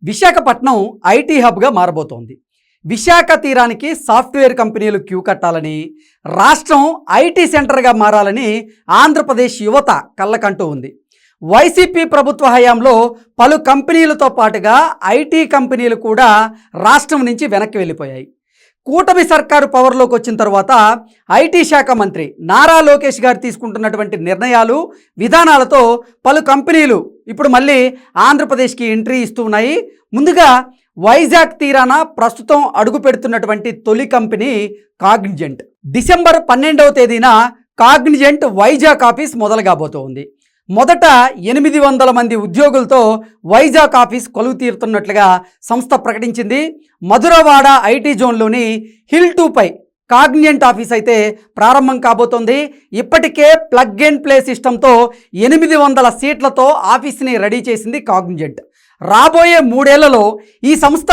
Visakhapatnam IT హబ్గా మారబోతోంది. విశాఖ తీరానికి software కంపెనీలు క్యూ కట్టాలని, రాష్ట్రం ఐటీ సెంటర్గా మారాలని ఆంధ్రప్రదేశ్ యువత కళ్ళకంటూ ఉంది. వైసీపీ ప్రభుత్వ హయాంలో పలు కంపెనీలతో పాటుగా ఐటీ కంపెనీలు కూడా రాష్ట్రం నుంచి వెనక్కి వెళ్ళిపోయాయి. కూటమి సర్కారు పవర్లోకి వచ్చిన తర్వాత ఐటీ శాఖ మంత్రి నారా లోకేష్ గారు తీసుకుంటున్నటువంటి నిర్ణయాలు, విధానాలతో పలు కంపెనీలు ఇప్పుడు మళ్ళీ ఆంధ్రప్రదేశ్కి ఎంట్రీ ఇస్తూ ఉన్నాయి. ముందుగా వైజాగ్ తీరాన ప్రస్తుతం అడుగు పెడుతున్నటువంటి తొలి కంపెనీ కాగ్నిజెంట్. డిసెంబర్ 12వ తేదీన కాగ్నిజెంట్ వైజాగ్ ఆఫీస్ మొదలు కాబోతోంది. మొదట 800 మంది ఉద్యోగులతో వైజాగ్ ఆఫీస్ కొలువు తీరుతున్నట్లుగా సంస్థ ప్రకటించింది. మధురవాడ ఐటీ జోన్లోని హిల్ 2పై కాగ్నిజెంట్ ఆఫీస్ అయితే ప్రారంభం కాబోతోంది. ఇప్పటికే ప్లగ్ అండ్ ప్లే సిస్టంతో 800 సీట్లతో ఆఫీస్ని రెడీ చేసింది కాగ్నిజెంట్. రాబోయే 3 ఏళ్లలో ఈ సంస్థ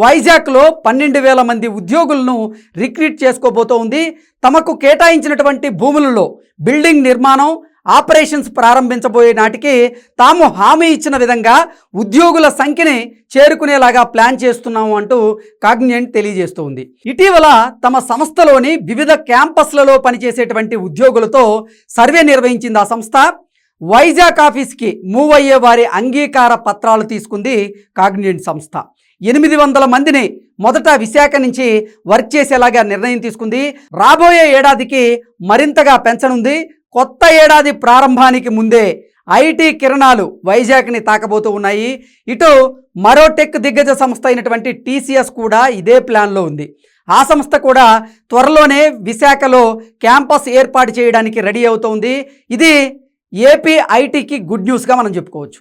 వైజాగ్లో 12,000 మంది ఉద్యోగులను రిక్రూట్ చేసుకోబోతోంది. తమకు కేటాయించినటువంటి భూములలో బిల్డింగ్ నిర్మాణం, ఆపరేషన్స్ ప్రారంభించబోయే నాటికి తాము హామీ ఇచ్చిన విధంగా ఉద్యోగుల సంఖ్యని చేరుకునేలాగా ప్లాన్ చేస్తున్నాము అంటూ కాగ్నిజెంట్ తెలియజేస్తుంది. ఇటీవల తమ సంస్థలోని వివిధ క్యాంపస్లలో పనిచేసేటువంటి ఉద్యోగులతో సర్వే నిర్వహించింది ఆ సంస్థ. వైజాగ్ ఆఫీస్కి మూవ్ అయ్యే వారి అంగీకార పత్రాలు తీసుకుంది కాగ్నిజెంట్ సంస్థ. 800 మందిని మొదట విశాఖ నుంచి వర్క్ చేసేలాగా నిర్ణయం తీసుకుంది. రాబోయే ఏడాదికి మరింతగా పెంచనుంది. కొత్త ఏడాది ప్రారంభానికి ముందే ఐటీ కిరణాలు వైజాగ్ని తాకబోతూ ఉన్నాయి. ఇటు మరో టెక్ దిగ్గజ సంస్థ అయినటువంటి టీసీఎస్ కూడా ఇదే ప్లాన్లో ఉంది. ఆ సంస్థ కూడా త్వరలోనే విశాఖలో క్యాంపస్ ఏర్పాటు చేయడానికి రెడీ అవుతోంది. ఇది ఏపీ ఐటీకి గుడ్ న్యూస్గా మనం చెప్పుకోవచ్చు.